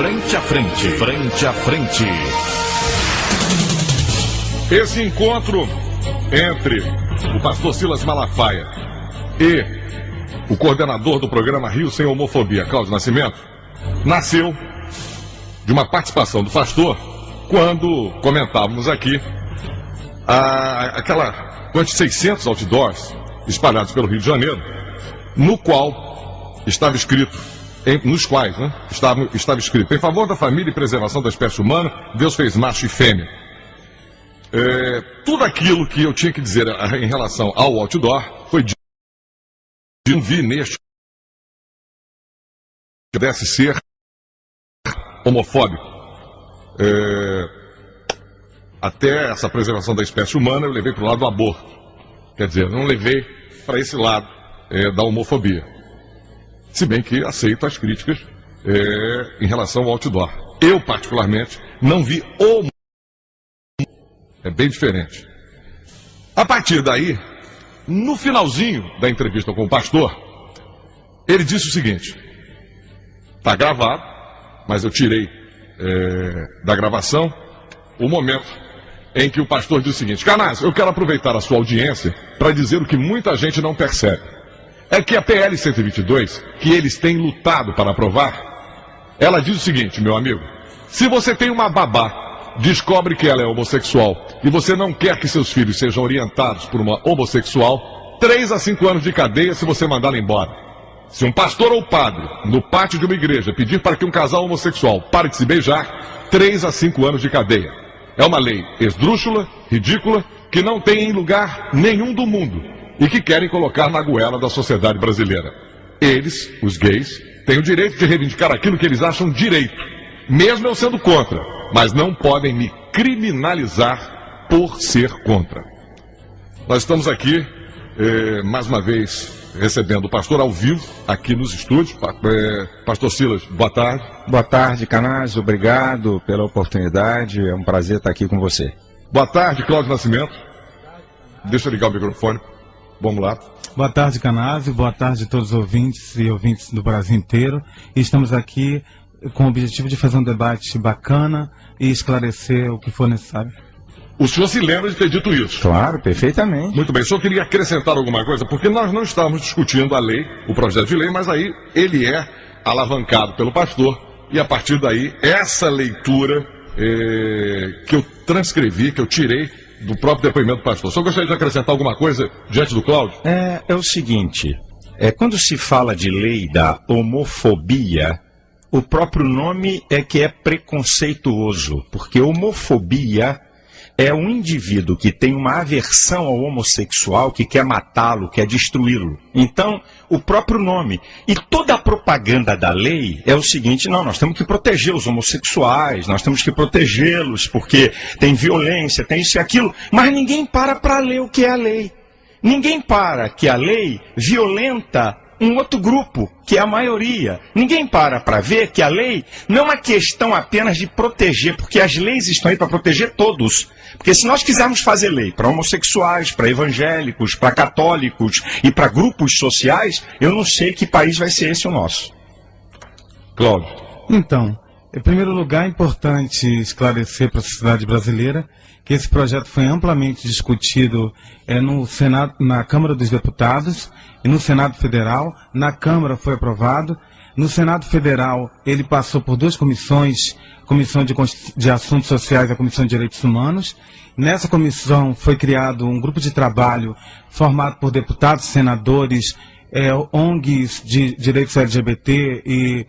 Frente a frente, frente a frente. Esse encontro entre o pastor Silas Malafaia e o coordenador do programa Rio Sem Homofobia, Cláudio Nascimento, nasceu de uma participação do pastor quando comentávamos aqui aquela quantos 600 outdoors espalhados pelo Rio de Janeiro, no qual estava escrito, estava escrito: em favor da família e preservação da espécie humana, Deus fez macho e fêmea. Tudo aquilo que eu tinha que dizer em relação ao outdoor foi dito. Não vi neste que pudesse ser homofóbico. Até essa preservação da espécie humana eu levei para o lado do aborto. Quer dizer, não levei para esse lado da homofobia. Se bem que aceito as críticas em relação ao outdoor. Eu, particularmente, não vi é bem diferente. A partir daí, no finalzinho da entrevista com o pastor, ele disse o seguinte: está gravado, mas eu tirei da gravação o momento em que o pastor disse o seguinte: Canaz, eu quero aproveitar a sua audiência para dizer o que muita gente não percebe. É que a PL 122, que eles têm lutado para aprovar, ela diz o seguinte, meu amigo: se você tem uma babá, descobre que ela é homossexual e você não quer que seus filhos sejam orientados por uma homossexual, 3 a 5 anos de cadeia se você mandá-la embora. Se um pastor ou padre, no pátio de uma igreja, pedir para que um casal homossexual pare de se beijar, 3 a 5 anos de cadeia. É uma lei esdrúxula, ridícula, que não tem em lugar nenhum do mundo e que querem colocar na goela da sociedade brasileira. Eles, os gays, têm o direito de reivindicar aquilo que eles acham direito, mesmo eu sendo contra, mas não podem me criminalizar por ser contra. Nós estamos aqui, mais uma vez, recebendo o pastor ao vivo, aqui nos estúdios. Pastor Silas, boa tarde. Boa tarde, Canaz, obrigado pela oportunidade, é um prazer estar aqui com você. Boa tarde, Cláudio Nascimento. Deixa eu ligar o microfone. Vamos lá. Boa tarde, Canaz, boa tarde a todos os ouvintes e ouvintes do Brasil inteiro. E estamos aqui com o objetivo de fazer um debate bacana e esclarecer o que for necessário. O senhor se lembra de ter dito isso? Claro, perfeitamente. Muito bem, o senhor queria acrescentar alguma coisa? Porque nós não estávamos discutindo a lei, o projeto de lei, mas aí ele é alavancado pelo pastor e a partir daí essa leitura que eu transcrevi, que eu tirei do próprio depoimento do pastor. O senhor gostaria de acrescentar alguma coisa diante do Cláudio? É o seguinte, quando se fala de lei da homofobia, o próprio nome é que é preconceituoso, porque homofobia é um indivíduo que tem uma aversão ao homossexual, que quer matá-lo, quer destruí-lo. Então, o próprio nome. E toda a propaganda da lei é o seguinte: não, nós temos que proteger os homossexuais, nós temos que protegê-los, porque tem violência, tem isso e aquilo. Mas ninguém para ler o que é a lei. Ninguém para que a lei violenta um outro grupo, que é a maioria. Ninguém para ver que a lei não é uma questão apenas de proteger, porque as leis estão aí para proteger todos. Porque se nós quisermos fazer lei para homossexuais, para evangélicos, para católicos e para grupos sociais, eu não sei que país vai ser esse o nosso. Cláudio. Então, em primeiro lugar, é importante esclarecer para a sociedade brasileira que esse projeto foi amplamente discutido no Senado, na Câmara dos Deputados e no Senado Federal. Na Câmara foi aprovado. No Senado Federal ele passou por 2 comissões, Comissão de Assuntos Sociais e a Comissão de Direitos Humanos. Nessa comissão foi criado um grupo de trabalho formado por deputados, senadores, ONGs de direitos LGBT e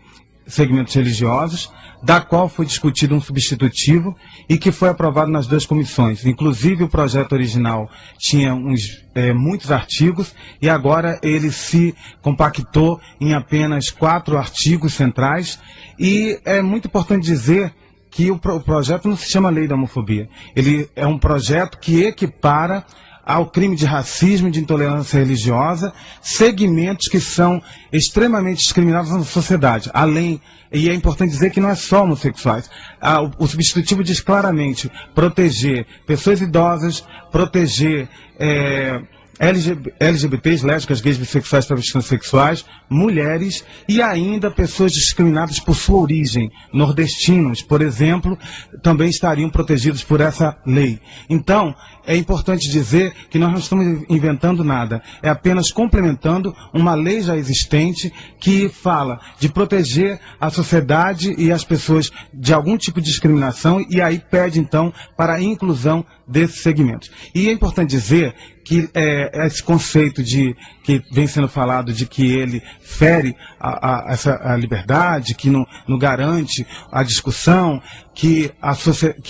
segmentos religiosos, da qual foi discutido um substitutivo e que foi aprovado nas 2 comissões. Inclusive o projeto original tinha muitos artigos e agora ele se compactou em apenas 4 artigos centrais. E é muito importante dizer que o projeto não se chama Lei da Homofobia. Ele é um projeto que equipara ao crime de racismo e de intolerância religiosa segmentos que são extremamente discriminados na sociedade. E é importante dizer que não é só homossexuais. O substitutivo diz claramente proteger pessoas idosas, proteger LGBTs, lésbicas, gays, bissexuais, travestis, transexuais, mulheres e ainda pessoas discriminadas por sua origem. Nordestinos, por exemplo, também estariam protegidos por essa lei. Então, é importante dizer que nós não estamos inventando nada, é apenas complementando uma lei já existente que fala de proteger a sociedade e as pessoas de algum tipo de discriminação e aí pede então para a inclusão desses segmentos. E é importante dizer que esse conceito que vem sendo falado de que ele fere a liberdade, que não garante a discussão, que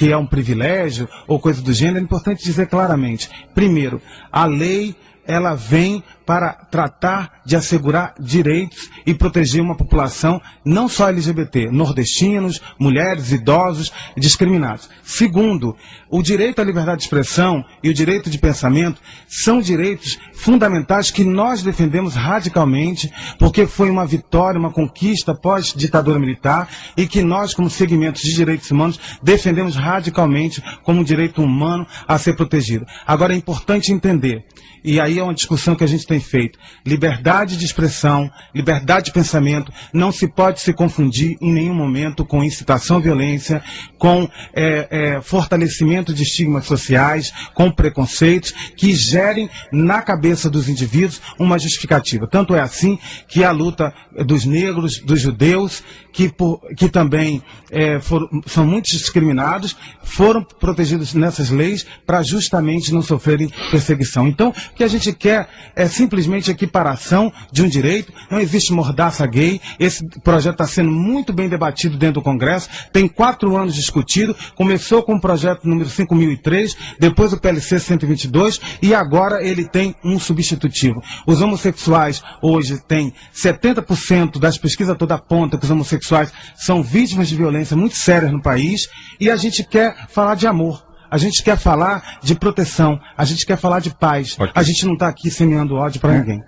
é um privilégio ou coisa do gênero, é importante dizer claramente. Primeiro, a lei ela vem para tratar de assegurar direitos e proteger uma população não só LGBT, nordestinos, mulheres, idosos e discriminados. Segundo, o direito à liberdade de expressão e o direito de pensamento são direitos fundamentais que nós defendemos radicalmente, porque foi uma vitória, uma conquista pós-ditadura militar e que nós, como segmentos de direitos humanos, defendemos radicalmente como um direito humano a ser protegido. Agora é importante entender, e aí é uma discussão que a gente tem feito, liberdade de expressão, liberdade de pensamento, não se pode se confundir em nenhum momento com incitação à violência, com fortalecimento de estigmas sociais, com preconceitos que gerem na cabeça dos indivíduos uma justificativa. Tanto é assim que a luta dos negros, dos judeus, que também são muito discriminados, foram protegidos nessas leis para justamente não sofrerem perseguição. Então, o que a gente quer é simplesmente equiparação de um direito, não existe mordaça gay, esse projeto está sendo muito bem debatido dentro do Congresso, tem 4 anos discutido, começou com o projeto número 5003, depois o PLC 122 e agora ele tem um substitutivo. Os homossexuais hoje têm 70% das pesquisas toda apontam que os homossexuais são vítimas de violência muito sérias no país e a gente quer falar de amor. A gente quer falar de proteção, a gente quer falar de paz. A gente não está aqui semeando ódio para ninguém.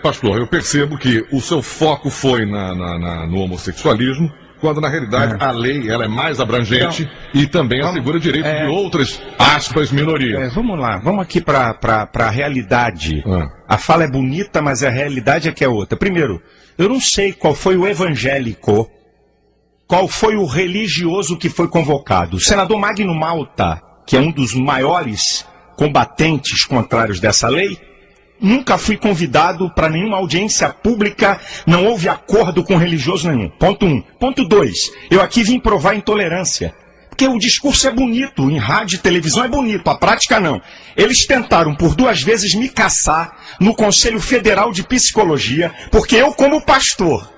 Pastor, eu percebo que o seu foco foi no homossexualismo, quando na realidade a lei ela é mais abrangente e também assegura direito de outras, aspas, minorias. Vamos lá, vamos aqui para a realidade. A fala é bonita, mas a realidade é que é outra. Primeiro, eu não sei qual foi o evangélico, qual foi o religioso que foi convocado. O senador Magno Malta, que é um dos maiores combatentes contrários dessa lei, nunca fui convidado para nenhuma audiência pública, não houve acordo com religioso nenhum. Ponto 1. Ponto 2. Eu aqui vim provar intolerância. Porque o discurso é bonito, em rádio e televisão é bonito, a prática não. Eles tentaram por 2 vezes me caçar no Conselho Federal de Psicologia, porque eu como pastor,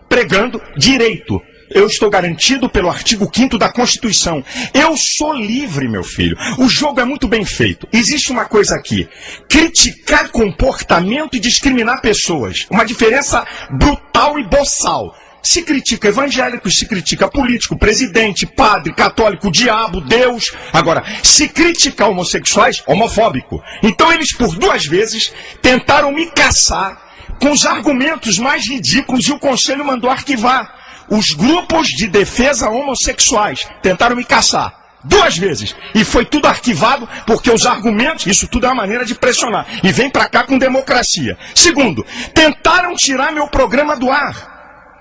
pregando direito, eu estou garantido pelo artigo 5º da Constituição. Eu sou livre, meu filho. O jogo é muito bem feito. Existe uma coisa aqui. Criticar comportamento e discriminar pessoas. Uma diferença brutal e boçal. Se critica evangélico, se critica político, presidente, padre, católico, diabo, Deus. Agora, se criticar homossexuais, homofóbico. Então eles por 2 vezes tentaram me caçar com os argumentos mais ridículos e o Conselho mandou arquivar. Os grupos de defesa homossexuais tentaram me caçar 2 vezes. E foi tudo arquivado porque os argumentos, isso tudo é uma maneira de pressionar. E vem pra cá com democracia. Segundo, tentaram tirar meu programa do ar.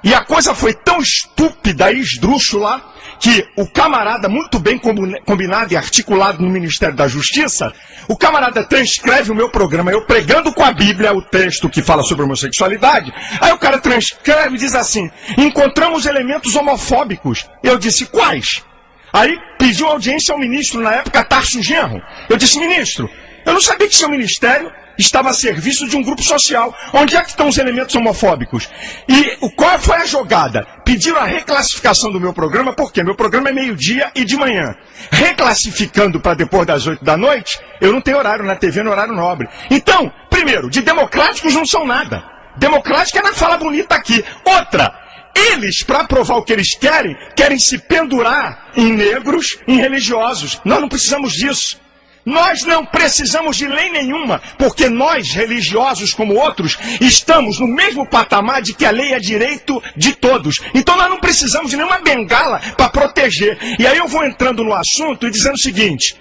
E a coisa foi tão estúpida e esdrúxula que o camarada, muito bem combinado e articulado no Ministério da Justiça, o camarada transcreve o meu programa, eu pregando com a Bíblia o texto que fala sobre homossexualidade, aí o cara transcreve e diz assim, encontramos elementos homofóbicos. Eu disse, quais? Aí pediu audiência ao ministro, na época, Tarso Genro. Eu disse, ministro, eu não sabia que seu ministério estava a serviço de um grupo social. Onde é que estão os elementos homofóbicos? E qual foi a jogada? Pediram a reclassificação do meu programa, porque meu programa é meio-dia e de manhã. Reclassificando para depois das 8 da noite, eu não tenho horário na TV, no horário nobre. Então, primeiro, de democráticos não são nada. Democrática é na fala bonita aqui. Outra, eles, para provar o que eles querem se pendurar em negros, em religiosos. Nós não precisamos disso. Nós não precisamos de lei nenhuma, porque nós, religiosos como outros, estamos no mesmo patamar de que a lei é direito de todos. Então nós não precisamos de nenhuma bengala para proteger. E aí eu vou entrando no assunto e dizendo o seguinte,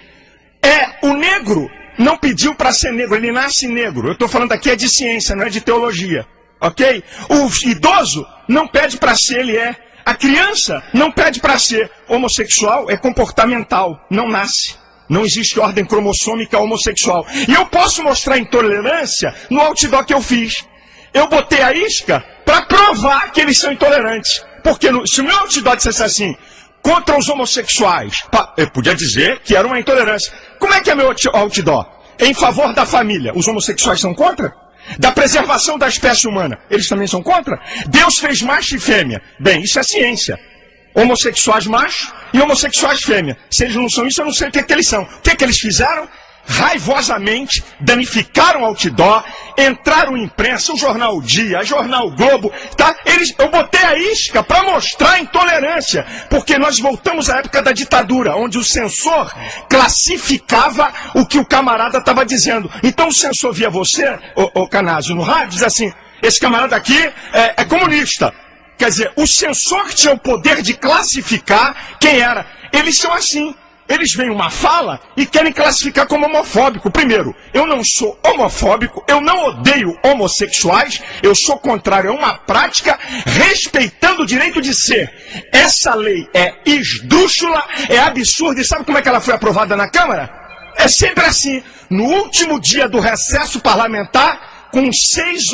o negro não pediu para ser negro, ele nasce negro. Eu estou falando aqui é de ciência, não é de teologia. Ok? O idoso não pede para ser, ele é. A criança não pede para ser. Homossexual é comportamental, não nasce. Não existe ordem cromossômica homossexual. E eu posso mostrar intolerância no outdoor que eu fiz. Eu botei a isca para provar que eles são intolerantes. Porque se o meu outdoor dissesse assim, contra os homossexuais, eu podia dizer que era uma intolerância. Como é que é meu outdoor? Em favor da família, os homossexuais são contra? Da preservação da espécie humana, eles também são contra? Deus fez macho e fêmea. Bem, isso é ciência. Homossexuais macho e homossexuais fêmea. Se eles não são isso, eu não sei o que eles são. O que eles fizeram? Raivosamente danificaram o outdoor, entraram em imprensa, o Jornal Dia, o Jornal Globo, tá? Eu botei a isca para mostrar a intolerância, porque nós voltamos à época da ditadura, onde o censor classificava o que o camarada estava dizendo. Então o censor via você, ô Canásio, no rádio, diz assim, esse camarada aqui é comunista. Quer dizer, o censor tinha o poder de classificar quem era. Eles são assim. Eles veem uma fala e querem classificar como homofóbico. Primeiro, eu não sou homofóbico, eu não odeio homossexuais, eu sou contrário a uma prática respeitando o direito de ser. Essa lei é esdrúxula, é absurda, e sabe como é que ela foi aprovada na Câmara? É sempre assim, no último dia do recesso parlamentar, com 6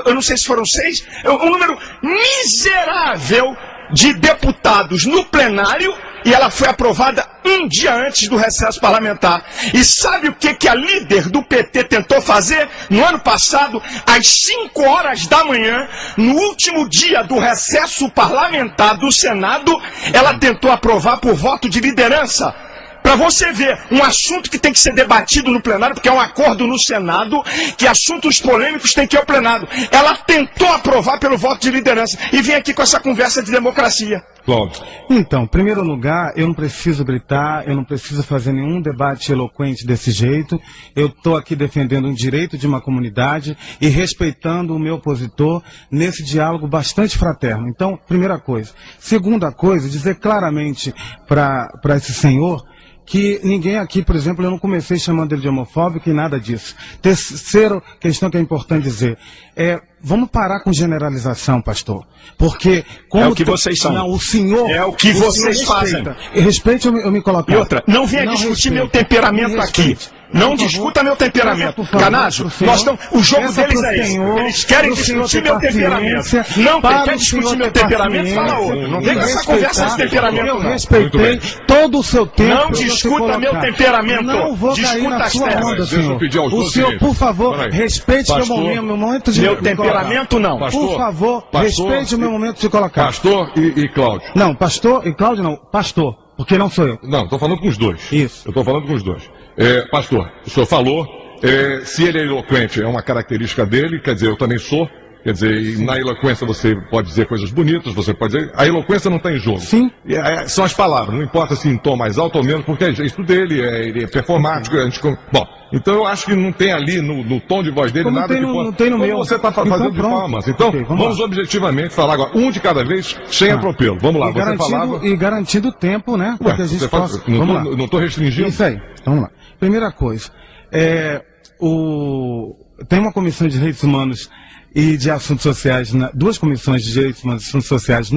eu não sei se foram 6, um número miserável de deputados no plenário, e ela foi aprovada um dia antes do recesso parlamentar. E sabe o que a líder do PT tentou fazer? No ano passado, às 5 horas da manhã, no último dia do recesso parlamentar do Senado, ela tentou aprovar por voto de liderança. Para você ver, um assunto que tem que ser debatido no plenário, porque é um acordo no Senado, que assuntos polêmicos tem que ir ao plenário. Ela tentou aprovar pelo voto de liderança e vem aqui com essa conversa de democracia. Cláudio. Então, em primeiro lugar, eu não preciso gritar, eu não preciso fazer nenhum debate eloquente desse jeito. Eu estou aqui defendendo um direito de uma comunidade e respeitando o meu opositor nesse diálogo bastante fraterno. Então, primeira coisa. Segunda coisa, dizer claramente para esse senhor que ninguém aqui, por exemplo, eu não comecei chamando ele de homofóbico e nada disso. Terceira questão que é importante dizer, vamos parar com generalização, pastor. Porque como é o que vocês são. Não, o senhor... É o que vocês fazem. Respeite eu me colocar. E outra, não venha discutir meu temperamento aqui. Não discuta meu temperamento. Canásio, o jogo deles é esse. Eles querem discutir meu temperamento. Não, quer discutir meu temperamento, fala outro. Não vem com essa conversa de temperamento, não. Eu respeitei todo o seu tempo. Não discuta meu temperamento. Não vou cair na sua onda, senhor. O senhor, por favor, respeite meu momento de... Meu temperamento, não. Por favor, respeite o meu momento de colocar. Pastor e Cláudio. Não, pastor e Cláudio não. Pastor, porque não sou eu. Não, estou falando com os dois. Isso. Eu estou falando com os dois. Pastor, o senhor falou, se ele é eloquente, é uma característica dele, quer dizer, eu também sou, quer dizer, e na eloquência você pode dizer coisas bonitas, você pode dizer, a eloquência não está em jogo. Sim. São as palavras, não importa se em tom mais alto ou menos, porque é isso dele, ele é performático, bom, então eu acho que não tem ali no tom de voz dele como nada que possa... Não tem no meu. Você está fazendo de palmas. Então, okay, vamos vamos falar agora, um de cada vez, sem atropelo. Vamos lá, você falava... E garantindo o tempo, né? Porque a gente possa... Não estou restringindo. Isso aí, vamos lá. Primeira coisa, tem uma comissão de direitos humanos e de assuntos sociais, duas comissões de direitos humanos e assuntos sociais no